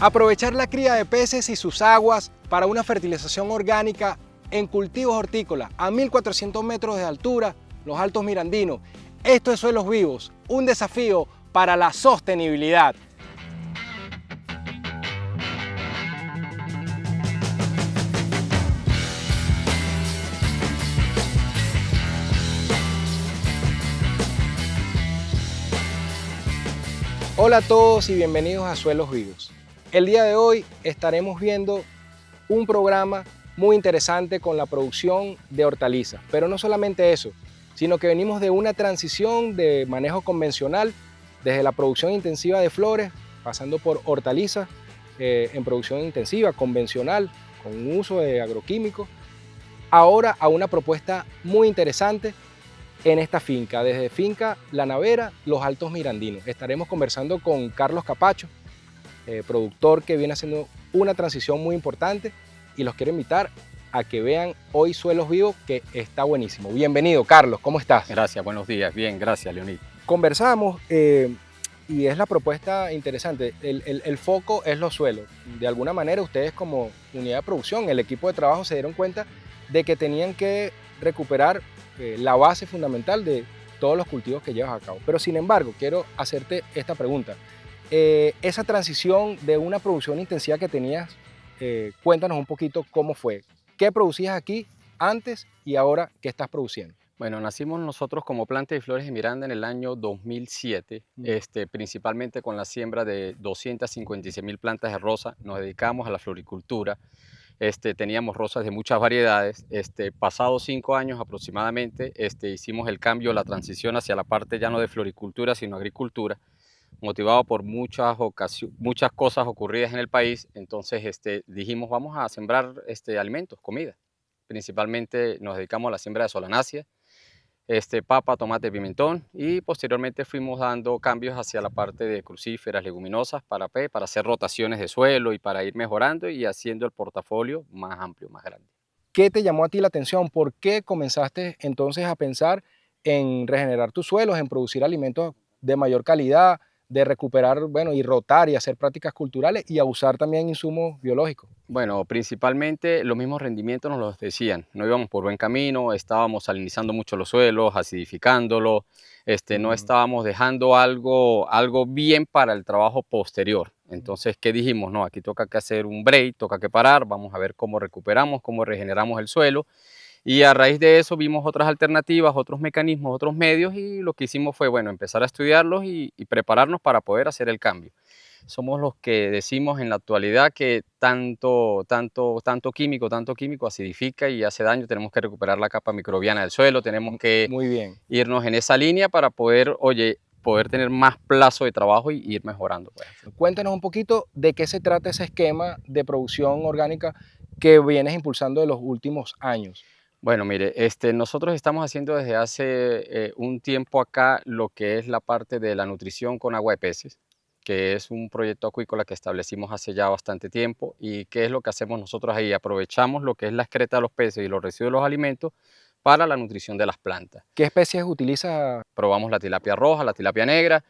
Aprovechar la cría de peces y sus aguas para una fertilización orgánica en cultivos hortícolas a 1400 metros de altura, los Altos Mirandinos. Esto es Suelos Vivos, un desafío para la sostenibilidad. Hola a todos y bienvenidos a Suelos Vivos. El día de hoy estaremos viendo un programa muy interesante con la producción de hortalizas, pero no solamente eso, sino que venimos de una transición de manejo convencional, desde la producción intensiva de flores, pasando por hortalizas en producción intensiva, convencional, con uso de agroquímicos, ahora a una propuesta muy interesante en esta finca, desde Finca La Navera, Los Altos Mirandinos. Estaremos conversando con Carlos Capacho, productor que viene haciendo una transición muy importante, y los quiero invitar a que vean hoy Suelos Vivos, que está buenísimo. Bienvenido, Carlos, ¿cómo estás? Gracias, buenos días. Bien, gracias, Leonid. Conversamos y es la propuesta interesante. El foco es los suelos. De alguna manera, ustedes como unidad de producción, el equipo de trabajo, se dieron cuenta de que tenían que recuperar la base fundamental de todos los cultivos que llevas a cabo. Pero sin embargo, quiero hacerte esta pregunta. Esa transición de una producción intensiva que tenías, cuéntanos un poquito cómo fue. ¿Qué producías aquí antes y ahora qué estás produciendo? Bueno, nacimos nosotros como Planta y Flores de Miranda en el año 2007, principalmente con la siembra de 256.000 plantas de rosa. Nos dedicamos a la floricultura. Teníamos rosas de muchas variedades. Pasados 5 años aproximadamente, hicimos el cambio, la transición hacia la parte ya no de floricultura, sino agricultura, motivado por muchas cosas ocurridas en el país. Entonces dijimos, vamos a sembrar alimentos, comida. Principalmente nos dedicamos a la siembra de solanáceas, papa, tomate, pimentón, y posteriormente fuimos dando cambios hacia la parte de crucíferas, leguminosas para hacer rotaciones de suelo y para ir mejorando y haciendo el portafolio más amplio, más grande. ¿Qué te llamó a ti la atención? ¿Por qué comenzaste entonces a pensar en regenerar tus suelos, en producir alimentos de mayor calidad, de recuperar, bueno, y rotar y hacer prácticas culturales y a usar también insumos biológicos? Bueno, principalmente los mismos rendimientos nos los decían, no íbamos por buen camino, estábamos salinizando mucho los suelos, acidificándolos, no estábamos dejando algo bien para el trabajo posterior. Entonces, ¿qué dijimos? No, aquí toca que hacer un break, toca que parar, vamos a ver cómo recuperamos, cómo regeneramos el suelo. Y a raíz de eso vimos otras alternativas, otros mecanismos, otros medios, y lo que hicimos fue, bueno, empezar a estudiarlos y prepararnos para poder hacer el cambio. Somos los que decimos en la actualidad que tanto químico acidifica y hace daño. Tenemos que recuperar la capa microbiana del suelo, tenemos que Muy bien. irnos en esa línea para poder tener más plazo de trabajo y ir mejorando, pues. Cuéntanos un poquito de qué se trata ese esquema de producción orgánica que vienes impulsando de los últimos años. Bueno, mire, nosotros estamos haciendo desde hace un tiempo acá lo que es la parte de la nutrición con agua de peces, que es un proyecto acuícola que establecimos hace ya bastante tiempo. ¿Y qué es lo que hacemos nosotros ahí? Aprovechamos lo que es la excreta de los peces y los residuos de los alimentos para la nutrición de las plantas. ¿Qué especies utiliza? Probamos la tilapia roja, la tilapia negra,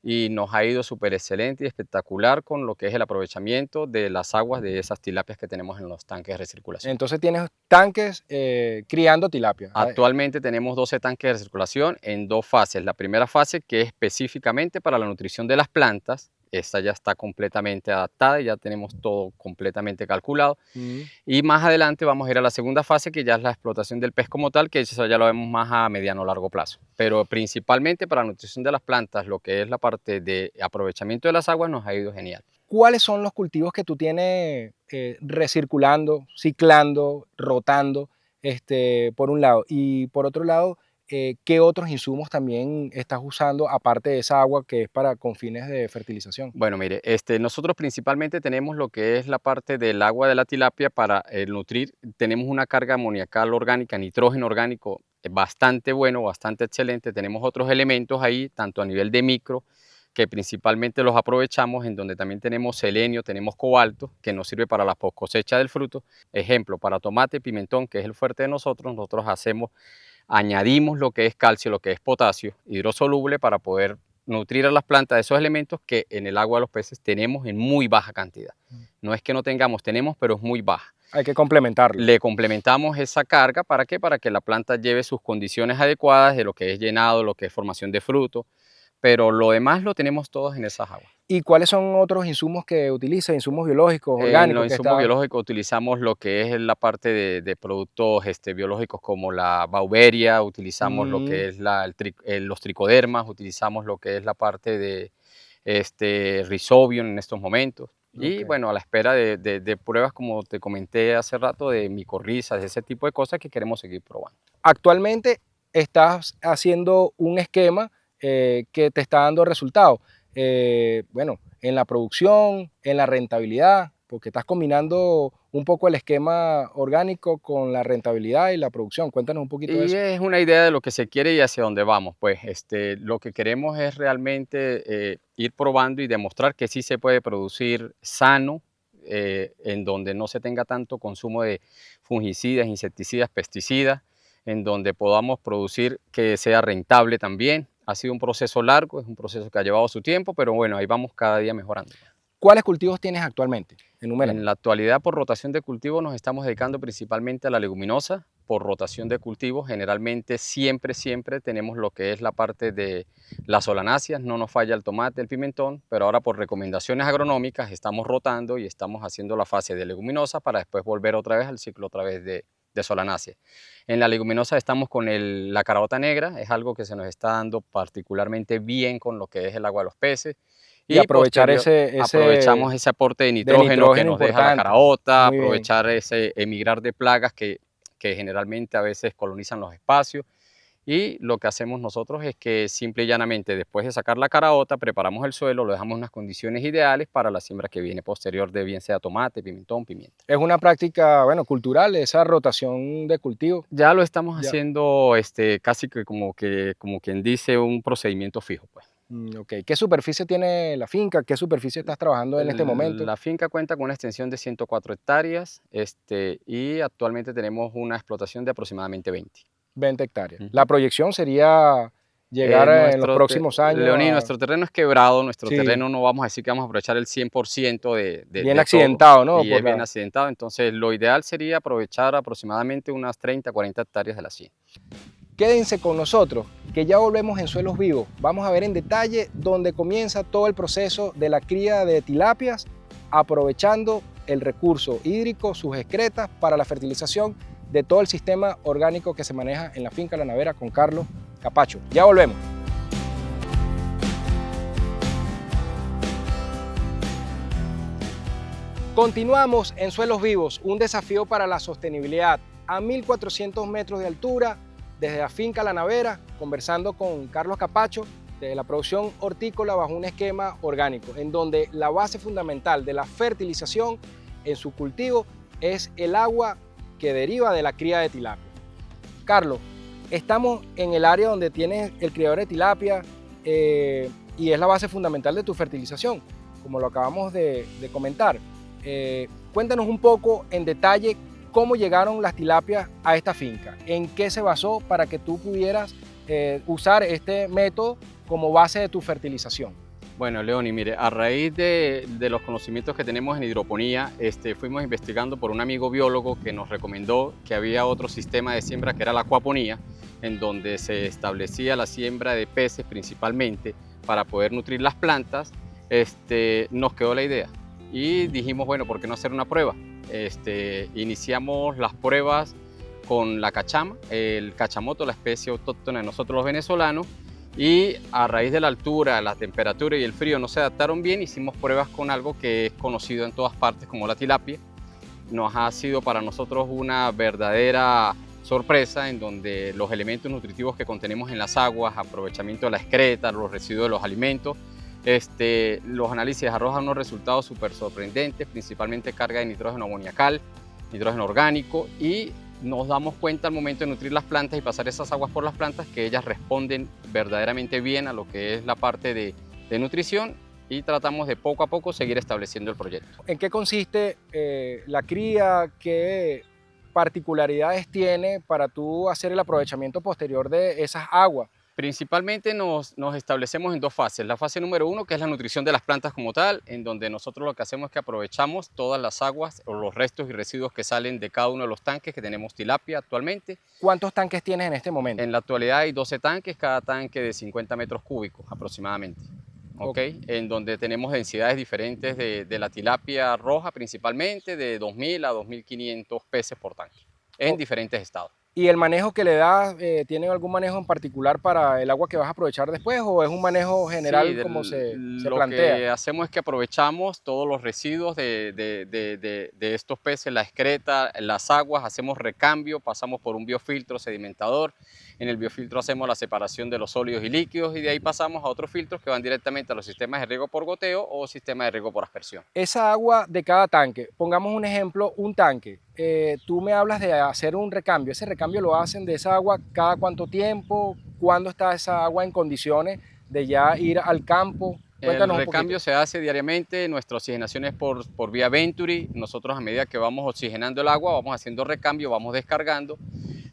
y nos ha ido súper excelente y espectacular con lo que es el aprovechamiento de las aguas de esas tilapias que tenemos en los tanques de recirculación. Entonces tienes tanques criando tilapia. Actualmente tenemos 12 tanques de recirculación en 2 fases. La primera fase, que es específicamente para la nutrición de las plantas, esta ya está completamente adaptada y ya tenemos todo completamente calculado. Y más adelante vamos a ir a la segunda fase, que ya es la explotación del pez como tal, que eso ya lo vemos más a mediano o largo plazo. Pero principalmente para la nutrición de las plantas, lo que es la parte de aprovechamiento de las aguas, nos ha ido genial. ¿Cuáles son los cultivos que tú tienes recirculando, ciclando, rotando, por un lado? Y por otro lado, ¿qué otros insumos también estás usando aparte de esa agua que es con fines de fertilización? Bueno, mire, nosotros principalmente tenemos lo que es la parte del agua de la tilapia para nutrir. Tenemos una carga amoniacal orgánica, nitrógeno orgánico bastante bueno, bastante excelente. Tenemos otros elementos ahí, tanto a nivel de micro, que principalmente los aprovechamos, en donde también tenemos selenio, tenemos cobalto, que nos sirve para la post cosecha del fruto. Ejemplo, para tomate, pimentón, que es el fuerte de nosotros añadimos lo que es calcio, lo que es potasio hidrosoluble para poder nutrir a las plantas de esos elementos que en el agua de los peces tenemos en muy baja cantidad. No es que no tengamos, tenemos, pero es muy baja. Hay que complementarlo. Le complementamos esa carga, ¿para qué? Para que la planta lleve sus condiciones adecuadas de lo que es llenado, lo que es formación de fruto, pero lo demás lo tenemos todos en esas aguas. ¿Y cuáles son otros insumos que utiliza? ¿Insumos biológicos, En orgánicos? los insumos biológicos utilizamos lo que es la parte de productos biológicos como la Bauberia, utilizamos lo que es los tricodermas, utilizamos lo que es la parte de Rhizobium en estos momentos. Y bueno, a la espera de pruebas, como te comenté hace rato, de micorrizas, de ese tipo de cosas que queremos seguir probando. Actualmente estás haciendo un esquema que te está dando resultados. Bueno, en la producción, en la rentabilidad, porque estás combinando un poco el esquema orgánico con la rentabilidad y la producción. Cuéntanos un poquito de Y eso. es una idea de lo que se quiere y hacia dónde vamos. Pues lo que queremos es realmente ir probando y demostrar que sí se puede producir sano, en donde no se tenga tanto consumo de fungicidas, insecticidas, pesticidas, en donde podamos producir que sea rentable también. Ha sido un proceso largo, es un proceso que ha llevado su tiempo, pero bueno, ahí vamos cada día mejorando. ¿Cuáles cultivos tienes actualmente? En Enumérame. la actualidad, por rotación de cultivo, nos estamos dedicando principalmente a la leguminosa. Por rotación de cultivo, generalmente siempre tenemos lo que es la parte de las solanáceas, no nos falla el tomate, el pimentón, pero ahora por recomendaciones agronómicas estamos rotando y estamos haciendo la fase de leguminosa para después volver otra vez al ciclo otra vez de solanáceas. En la leguminosa estamos con la caraota negra, es algo que se nos está dando particularmente bien con lo que es el agua de los peces. Y aprovechar Aprovechamos ese aporte de nitrógeno que nos deja la importante. caraota, Muy bien. aprovechar ese emigrar de plagas que generalmente a veces colonizan los espacios. Y lo que hacemos nosotros es que simple y llanamente, después de sacar la caraota, preparamos el suelo, lo dejamos en unas condiciones ideales para la siembra que viene posterior de bien sea tomate, pimentón, pimienta. Es una práctica, bueno, cultural, esa rotación de cultivo. Ya lo estamos Ya. haciendo casi que como quien dice un procedimiento fijo, pues. Ok. ¿Qué superficie tiene la finca? ¿Qué superficie estás trabajando en este momento? La finca cuenta con una extensión de 104 hectáreas y actualmente tenemos una explotación de aproximadamente 20. 20 hectáreas. Ujú. La proyección sería llegar en los próximos años Leoní, a... nuestro terreno es quebrado, nuestro Sí, terreno no vamos a decir que vamos a aprovechar el 100% de bien todo, accidentado, ¿no? y es bien accidentado, entonces lo ideal sería aprovechar aproximadamente unas 30, 40 hectáreas de las 100. Quédense con nosotros, que ya volvemos en Suelos Vivos. Vamos a ver en detalle dónde comienza todo el proceso de la cría de tilapias, aprovechando el recurso hídrico, sus excretas, para la fertilización de todo el sistema orgánico que se maneja en la finca La Navera con Carlos Capacho. Ya volvemos. Continuamos en Suelos Vivos, un desafío para la sostenibilidad. A 1400 metros de altura, desde la finca La Navera, conversando con Carlos Capacho de la producción hortícola bajo un esquema orgánico, en donde la base fundamental de la fertilización en su cultivo es el agua que deriva de la cría de tilapia. Carlos, estamos en el área donde tienes el criador de tilapia y es la base fundamental de tu fertilización, como lo acabamos de comentar. Cuéntanos un poco en detalle cómo llegaron las tilapias a esta finca, en qué se basó para que tú pudieras usar este método como base de tu fertilización. Bueno, Leoni, mire, a raíz de los conocimientos que tenemos en hidroponía, fuimos investigando por un amigo biólogo que nos recomendó que había otro sistema de siembra que era la acuaponía, en donde se establecía la siembra de peces principalmente para poder nutrir las plantas. Nos quedó la idea y dijimos, bueno, ¿por qué no hacer una prueba? Iniciamos las pruebas con la cachama, el cachamoto, la especie autóctona de nosotros los venezolanos, y a raíz de la altura, la temperatura y el frío no se adaptaron bien, hicimos pruebas con algo que es conocido en todas partes como la tilapia. Nos ha sido para nosotros una verdadera sorpresa en donde los elementos nutritivos que contenemos en las aguas, aprovechamiento de la excreta, los residuos de los alimentos, los análisis arrojan unos resultados súper sorprendentes, principalmente carga de nitrógeno amoniacal, nitrógeno orgánico, y nos damos cuenta al momento de nutrir las plantas y pasar esas aguas por las plantas que ellas responden verdaderamente bien a lo que es la parte de nutrición, y tratamos de poco a poco seguir estableciendo el proyecto. ¿En qué consiste la cría? ¿Qué particularidades tiene para tú hacer el aprovechamiento posterior de esas aguas? Principalmente nos establecemos en dos fases. La fase número uno, que es la nutrición de las plantas como tal, en donde nosotros lo que hacemos es que aprovechamos todas las aguas o los restos y residuos que salen de cada uno de los tanques que tenemos tilapia actualmente. ¿Cuántos tanques tienes en este momento? En la actualidad hay 12 tanques, cada tanque de 50 metros cúbicos aproximadamente. ¿Ok? En donde tenemos densidades diferentes de la tilapia roja principalmente, de 2.000 a 2.500 peces por tanque, en diferentes estados. ¿Y el manejo que le das, tiene algún manejo en particular para el agua que vas a aprovechar después o es un manejo general Sí, como se lo plantea? que hacemos es que aprovechamos todos los residuos de estos peces, la excreta, las aguas, hacemos recambio, pasamos por un biofiltro sedimentador. En el biofiltro hacemos la separación de los sólidos y líquidos y de ahí pasamos a otros filtros que van directamente a los sistemas de riego por goteo o sistemas de riego por aspersión. Esa agua de cada tanque, pongamos un ejemplo, un tanque, tú me hablas de hacer un recambio, ese recambio lo hacen de esa agua cada cuánto tiempo, cuándo está esa agua en condiciones de ya ir al campo. El Cuéntanos un recambio poquito. se hace diariamente, nuestra oxigenación es por vía Venturi, nosotros a medida que vamos oxigenando el agua, vamos haciendo recambio, vamos descargando,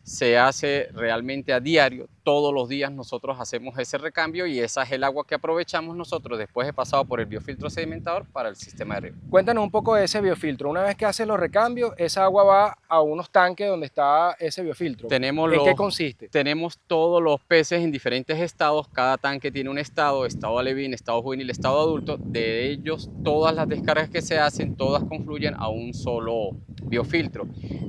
se hace realmente a diario, todos los días nosotros hacemos ese recambio y esa es el agua que aprovechamos nosotros después de pasado por el biofiltro sedimentador para el sistema de riego. Cuéntanos un poco de ese biofiltro. Una vez que haces los recambios, esa agua va a unos tanques donde está ese biofiltro. ¿En qué consiste? Tenemos todos los peces en diferentes estados, cada tanque tiene un estado alevín, estado juvenil, estado adulto, de ellos todas las descargas que se hacen, todas confluyen a un solo biofiltro.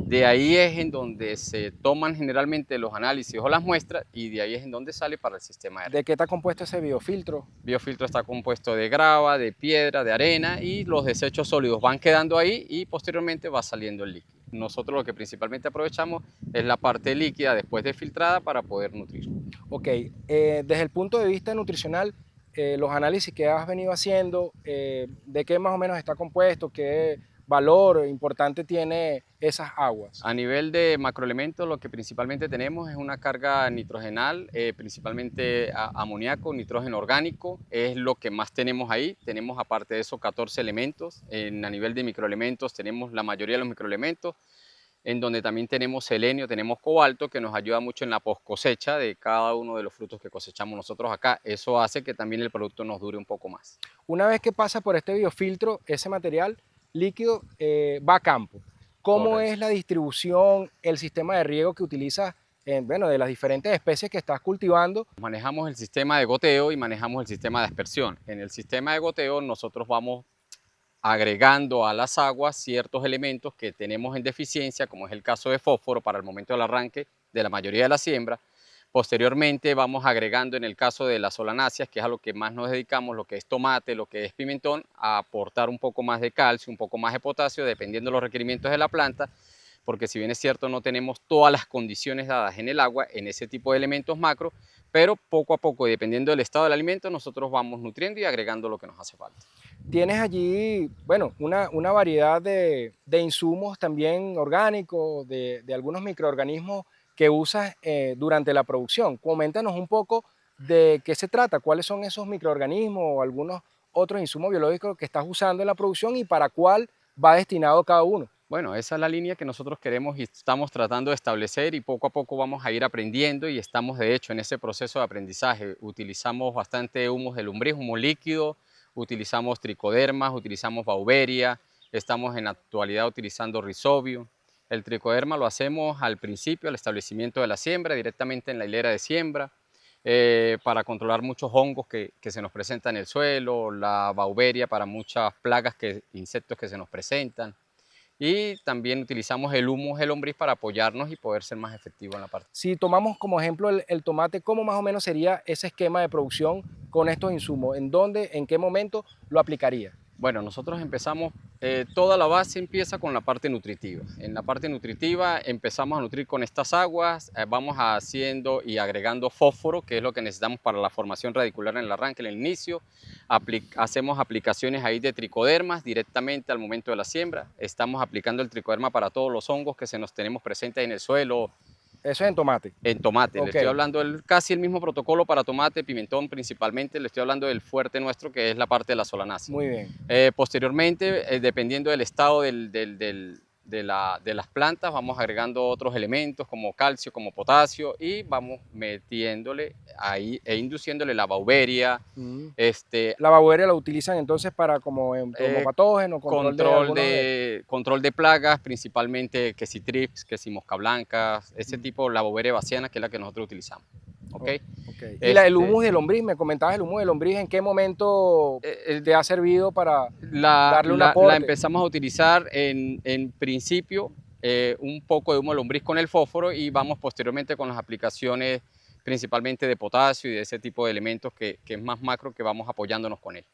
De ahí es en donde se toman generalmente los análisis o las muestras y de ahí es en donde sale para el sistema de riego. ¿De qué está compuesto ese biofiltro? El biofiltro está compuesto de grava, de piedra, de arena y los desechos sólidos van quedando ahí y posteriormente va saliendo el líquido. Nosotros lo que principalmente aprovechamos es la parte líquida después de filtrada para poder nutrir. Ok, desde el punto de vista nutricional, los análisis que has venido haciendo, ¿de qué más o menos está compuesto? ¿Qué valor importante tiene esas aguas? A nivel de macroelementos, lo que principalmente tenemos es una carga nitrogenal, principalmente amoníaco, nitrógeno orgánico, es lo que más tenemos ahí. Tenemos aparte de eso 14 elementos. A nivel de microelementos tenemos la mayoría de los microelementos, en donde también tenemos selenio, tenemos cobalto, que nos ayuda mucho en la post cosecha de cada uno de los frutos que cosechamos nosotros acá. Eso hace que también el producto nos dure un poco más. Una vez que pasa por este biofiltro, ese material líquido va a campo. ¿Cómo Correcto. es la distribución, el sistema de riego que utilizas, bueno, de las diferentes especies que estás cultivando? Manejamos el sistema de goteo y manejamos el sistema de aspersión. En el sistema de goteo nosotros vamos agregando a las aguas ciertos elementos que tenemos en deficiencia, como es el caso de fósforo para el momento del arranque de la mayoría de la siembra. Posteriormente vamos agregando en el caso de las solanáceas, que es a lo que más nos dedicamos, lo que es tomate, lo que es pimentón, a aportar un poco más de calcio, un poco más de potasio, dependiendo de los requerimientos de la planta, porque si bien es cierto no tenemos todas las condiciones dadas en el agua, en ese tipo de elementos macro, pero poco a poco y dependiendo del estado del alimento nosotros vamos nutriendo y agregando lo que nos hace falta. Tienes allí, bueno, una variedad de insumos también orgánicos, de algunos microorganismos que usas durante la producción. Coméntanos un poco de qué se trata, cuáles son esos microorganismos o algunos otros insumos biológicos que estás usando en la producción y para cuál va destinado cada uno. Bueno, esa es la línea que nosotros queremos y estamos tratando de establecer y poco a poco vamos a ir aprendiendo y estamos de hecho en ese proceso de aprendizaje. Utilizamos bastante humos de lombriz, humo líquido, utilizamos tricodermas, utilizamos Beauveria, estamos en la actualidad utilizando Rhizobio. El tricoderma lo hacemos al principio, al establecimiento de la siembra, directamente en la hilera de siembra, para controlar muchos hongos que se nos presentan en el suelo, la Beauveria para muchas plagas, insectos que se nos presentan. Y también utilizamos el humus de lombriz para apoyarnos y poder ser más efectivo en la parte. Si tomamos como ejemplo el tomate, ¿cómo más o menos sería ese esquema de producción con estos insumos? ¿En dónde, en qué momento lo aplicaría? Bueno, nosotros empezamos, toda la base empieza con la parte nutritiva. En la parte nutritiva empezamos a nutrir con estas aguas, vamos haciendo y agregando fósforo, que es lo que necesitamos para la formación radicular en el arranque, en el inicio. Hacemos aplicaciones ahí de tricodermas directamente al momento de la siembra. Estamos aplicando el tricoderma para todos los hongos que se nos tenemos presentes en el suelo. Eso es en tomate. En tomate, Ok. le estoy hablando casi el mismo protocolo para tomate, pimentón principalmente, le estoy hablando del fuerte nuestro que es la parte de la solanácea. Muy bien. Posteriormente, dependiendo del estado de las plantas, vamos agregando otros elementos como calcio, como potasio, y vamos metiéndole ahí e induciéndole la Beauveria. La Beauveria la utilizan entonces para como entomopatógeno, Control de plagas, principalmente que si trips, que si mosca blanca, ese tipo, la Beauveria baciana, que es la que nosotros utilizamos. ¿Okay? Okay. Y el humus de lombriz, me comentabas el humus de lombriz, ¿en qué momento te ha servido para darle un aporte? La empezamos a utilizar en principio un poco de humo de lombriz con el fósforo, y vamos posteriormente con las aplicaciones principalmente de potasio y de ese tipo de elementos que es más macro, que vamos apoyándonos con él.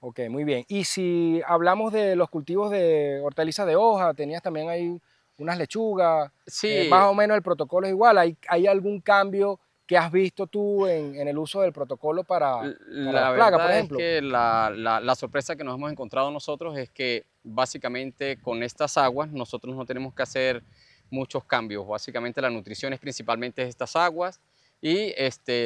Ok, muy bien. Y si hablamos de los cultivos de hortalizas de hoja, tenías también ahí unas lechugas, sí. Más o menos el protocolo es igual. ¿Hay algún cambio que has visto tú en el uso del protocolo para las plagas, por ejemplo? Es que la sorpresa que nos hemos encontrado nosotros es que básicamente con estas aguas nosotros no tenemos que hacer muchos cambios. Básicamente la nutrición es principalmente estas aguas, y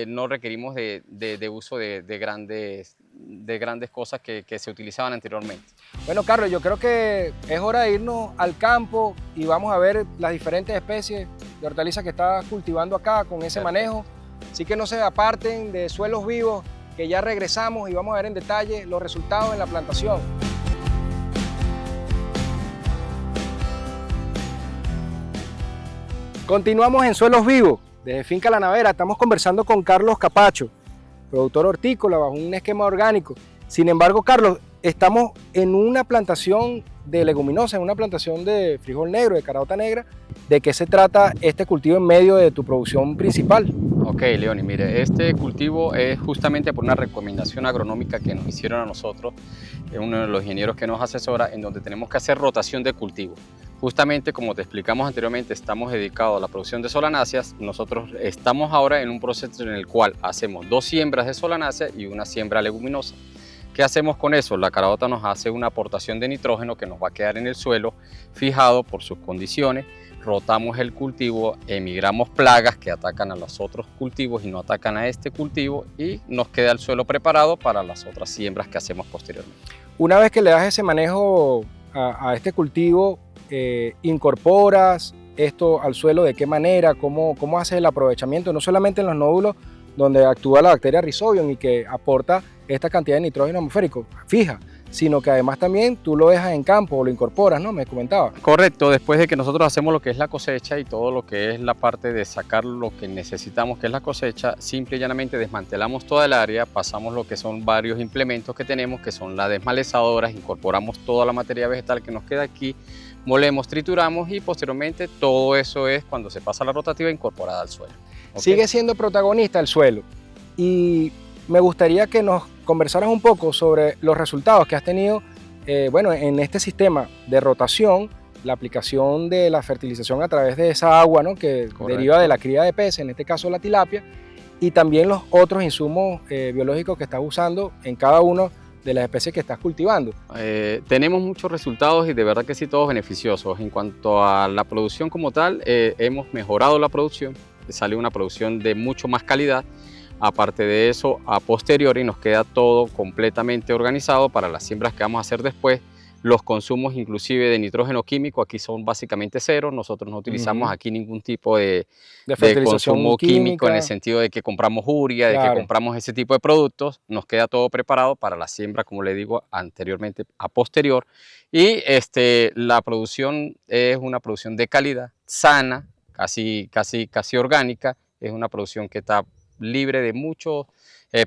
no requerimos de uso de grandes cosas que se utilizaban anteriormente. Bueno, Carlos, yo creo que es hora de irnos al campo y vamos a ver las diferentes especies de hortalizas que estás cultivando acá con ese manejo. Así que no se aparten de Suelos Vivos, que ya regresamos y vamos a ver en detalle los resultados en la plantación. Continuamos en Suelos Vivos. Desde Finca La Navera estamos conversando con Carlos Capacho, productor hortícola bajo un esquema orgánico. Sin embargo, Carlos, estamos en una plantación de leguminosas, en una plantación de frijol negro, de caraota negra. ¿De qué se trata este cultivo en medio de tu producción principal? Ok, Leoni, mire, este cultivo es justamente por una recomendación agronómica que nos hicieron a nosotros, uno de los ingenieros que nos asesora, en donde tenemos que hacer rotación de cultivo. Justamente, como te explicamos anteriormente, estamos dedicados a la producción de solanáceas. Nosotros estamos ahora en un proceso en el cual hacemos 2 siembras de solanácea y una siembra leguminosa. ¿Qué hacemos con eso? La caraota nos hace una aportación de nitrógeno que nos va a quedar en el suelo fijado por sus condiciones. Rotamos el cultivo, emigramos plagas que atacan a los otros cultivos y no atacan a este cultivo, y nos queda el suelo preparado para las otras siembras que hacemos posteriormente. Una vez que le das ese manejo a este cultivo, ¿incorporas esto al suelo? ¿De qué manera? ¿Cómo haces el aprovechamiento? No solamente en los nódulos donde actúa la bacteria Rhizobium y que aporta esta cantidad de nitrógeno atmosférico fija, sino que además también tú lo dejas en campo o lo incorporas, ¿no? Me comentaba. Correcto, después de que nosotros hacemos lo que es la cosecha y todo lo que es la parte de sacar lo que necesitamos, que es la cosecha, simple y llanamente desmantelamos toda el área, pasamos lo que son varios implementos que tenemos, que son las desmalezadoras, incorporamos toda la materia vegetal que nos queda aquí, molemos, trituramos, y posteriormente todo eso es, cuando se pasa la rotativa, incorporada al suelo. ¿Okay? Sigue siendo protagonista el suelo, y me gustaría que nos conversaras un poco sobre los resultados que has tenido en este sistema de rotación, la aplicación de la fertilización a través de esa agua, ¿no? Que Correcto. Deriva de la cría de peces, en este caso la tilapia, y también los otros insumos biológicos que estás usando en cada uno de las especies que estás cultivando. Tenemos muchos resultados y de verdad que sí, todos beneficiosos. En cuanto a la producción como tal, hemos mejorado la producción, sale una producción de mucho más calidad. Aparte de eso, a posteriori nos queda todo completamente organizado para las siembras que vamos a hacer después. Los consumos inclusive de nitrógeno químico aquí son básicamente cero. Nosotros no utilizamos aquí ningún tipo de consumo químico, en el sentido de que compramos urea, de que compramos ese tipo de productos. Nos queda todo preparado para la siembra, como le digo anteriormente, a posterior. Y la producción es una producción de calidad, sana, casi orgánica. Es una producción que está libre de muchos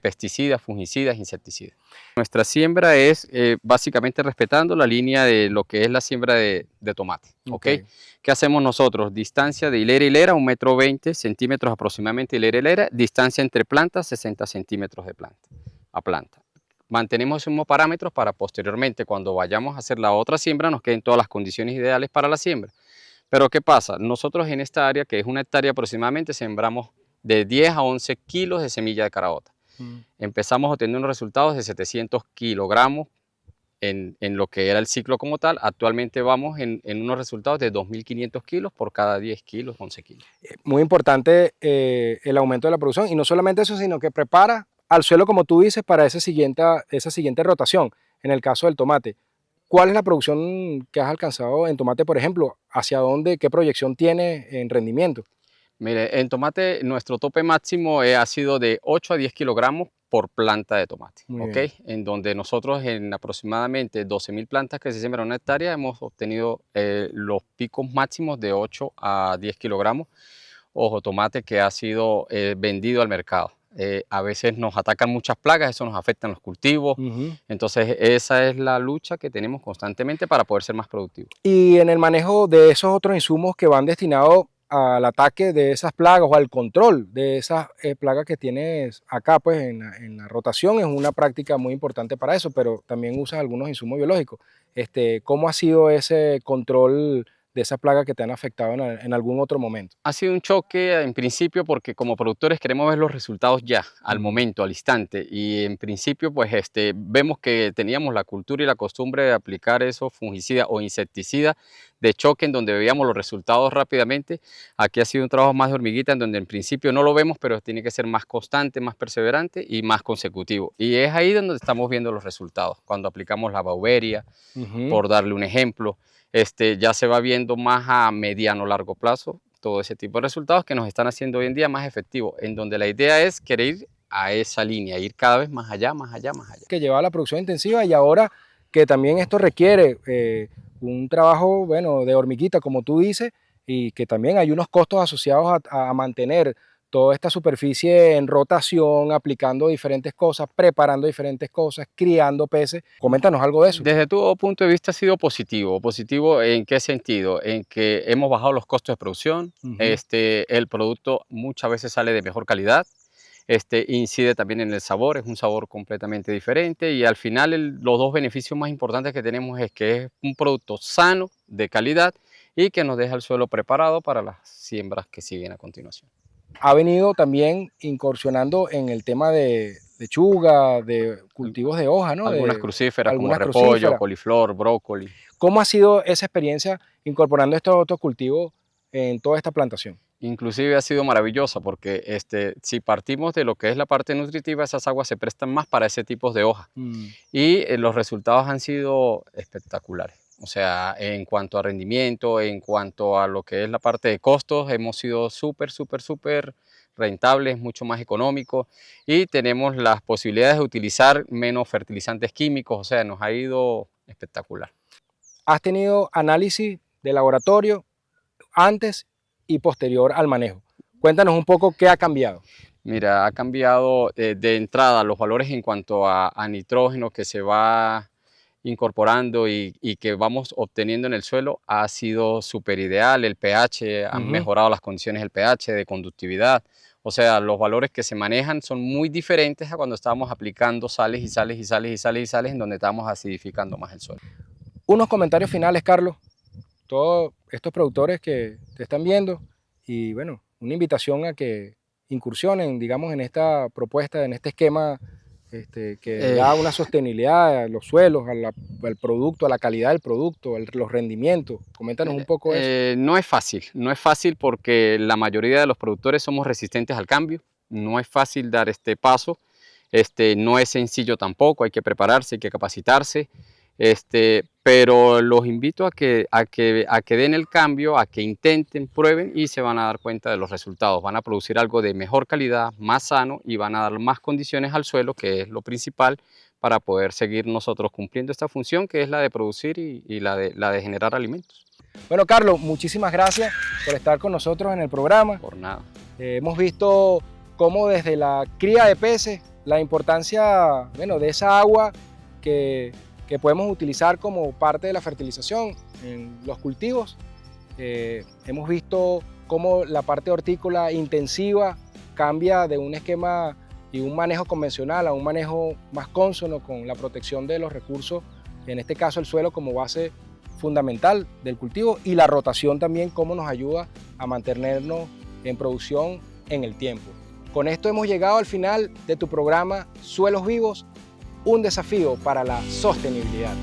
pesticidas, fungicidas, insecticidas. Nuestra siembra es básicamente respetando la línea de lo que es la siembra de tomate. ¿Okay? ¿Qué hacemos nosotros? Distancia de hilera a hilera, 1,20 m aproximadamente hilera a hilera. Distancia entre plantas, 60 centímetros de planta a planta. Mantenemos esos mismos parámetros para posteriormente, cuando vayamos a hacer la otra siembra, nos queden todas las condiciones ideales para la siembra. Pero ¿qué pasa? Nosotros en esta área, que es 1 hectárea aproximadamente, sembramos de 10 a 11 kilos de semilla de caraota. Empezamos obteniendo unos resultados de 700 kilogramos en lo que era el ciclo como tal. Actualmente vamos en unos resultados de 2.500 kilos por cada 10 kilos, 11 kilos. Muy importante el aumento de la producción, y no solamente eso, sino que prepara al suelo, como tú dices, para esa siguiente rotación. En el caso del tomate, ¿Cuál es la producción que has alcanzado en tomate, por ejemplo? ¿Hacia dónde, qué proyección tiene en rendimiento? Mire, en tomate nuestro tope máximo ha sido de 8 a 10 kilogramos por planta de tomate, Muy ¿ok? bien. En donde nosotros en aproximadamente 12.000 plantas que se siembran en una hectárea hemos obtenido los picos máximos de 8 a 10 kilogramos. Ojo, tomate que ha sido vendido al mercado. A veces nos atacan muchas plagas, eso nos afecta en los cultivos. Ujú. Entonces esa es la lucha que tenemos constantemente para poder ser más productivos. Y en el manejo de esos otros insumos que van destinados al ataque de esas plagas o al control de esas plagas que tienes acá, pues en la rotación es una práctica muy importante para eso, pero también usas algunos insumos biológicos. ¿Cómo ha sido ese control de esas plagas que te han afectado en algún otro momento? Ha sido un choque en principio porque como productores queremos ver los resultados ya, al Ujú. momento, al instante. Y en principio pues vemos que teníamos la cultura y la costumbre de aplicar esos fungicidas o insecticidas de choque en donde veíamos los resultados rápidamente. Aquí ha sido un trabajo más de hormiguita en donde en principio no lo vemos, pero tiene que ser más constante, más perseverante y más consecutivo. Y es ahí donde estamos viendo los resultados, cuando aplicamos la Bauberia, Ujú. por darle un ejemplo. Ya se va viendo más a mediano largo plazo todo ese tipo de resultados que nos están haciendo hoy en día más efectivos, en donde la idea es querer ir a esa línea, ir cada vez más allá, más allá, más allá. Que llevaba la producción intensiva y ahora que también esto requiere un trabajo, bueno, de hormiguita, como tú dices, y que también hay unos costos asociados a mantener toda esta superficie en rotación, aplicando diferentes cosas, preparando diferentes cosas, criando peces. Coméntanos algo de eso. Desde tu punto de vista ha sido positivo. ¿Positivo en qué sentido? En que hemos bajado los costos de producción, Ujú. el producto muchas veces sale de mejor calidad, incide también en el sabor, es un sabor completamente diferente y al final los dos beneficios más importantes que tenemos es que es un producto sano, de calidad y que nos deja el suelo preparado para las siembras que siguen a continuación. Ha venido también incursionando en el tema de lechuga, de Al- cultivos de hoja, ¿no? Algunas De crucíferas como algunas repollo, crucíferas. coliflor, brócoli. ¿Cómo ha sido esa experiencia incorporando estos otros cultivos en toda esta plantación? Inclusive ha sido maravillosa porque si partimos de lo que es la parte nutritiva, esas aguas se prestan más para ese tipo de hojas Mm. y los resultados han sido espectaculares. O sea, en cuanto a rendimiento, en cuanto a lo que es la parte de costos, hemos sido súper, súper, súper rentables, mucho más económicos y tenemos las posibilidades de utilizar menos fertilizantes químicos, o sea, nos ha ido espectacular. ¿Has tenido análisis de laboratorio antes y posterior al manejo? Cuéntanos un poco qué ha cambiado. Mira, ha cambiado de entrada los valores en cuanto a nitrógeno que se va incorporando y que vamos obteniendo en el suelo ha sido súper ideal. El pH, han Ujú. mejorado las condiciones del pH, de conductividad. O sea, los valores que se manejan son muy diferentes a cuando estábamos aplicando sales y sales y sales y sales y sales en donde estábamos acidificando más el suelo. Unos comentarios finales, Carlos. Todos estos productores que te están viendo y bueno, una invitación a que incursionen, digamos, en esta propuesta, en este esquema que Eh, da una sostenibilidad a los suelos, al producto, a la calidad del producto, a los rendimientos. Coméntanos un Mire, poco eso. no es fácil porque la mayoría de los productores somos resistentes al cambio, no es fácil dar este paso, no es sencillo tampoco, hay que prepararse, hay que capacitarse, pero los invito a que den el cambio, a que intenten, prueben y se van a dar cuenta de los resultados, van a producir algo de mejor calidad, más sano y van a dar más condiciones al suelo, que es lo principal, para poder seguir nosotros cumpliendo esta función que es la de producir y la de generar alimentos. Bueno, Carlos, muchísimas gracias por estar con nosotros en el programa. Por nada. Hemos visto cómo desde la cría de peces, la importancia, bueno, de esa agua que podemos utilizar como parte de la fertilización en los cultivos. Hemos visto cómo la parte hortícola intensiva cambia de un esquema y un manejo convencional a un manejo más cónsono con la protección de los recursos, en este caso el suelo como base fundamental del cultivo y la rotación también cómo nos ayuda a mantenernos en producción en el tiempo. Con esto hemos llegado al final de tu programa Suelos Vivos, un desafío para la sostenibilidad.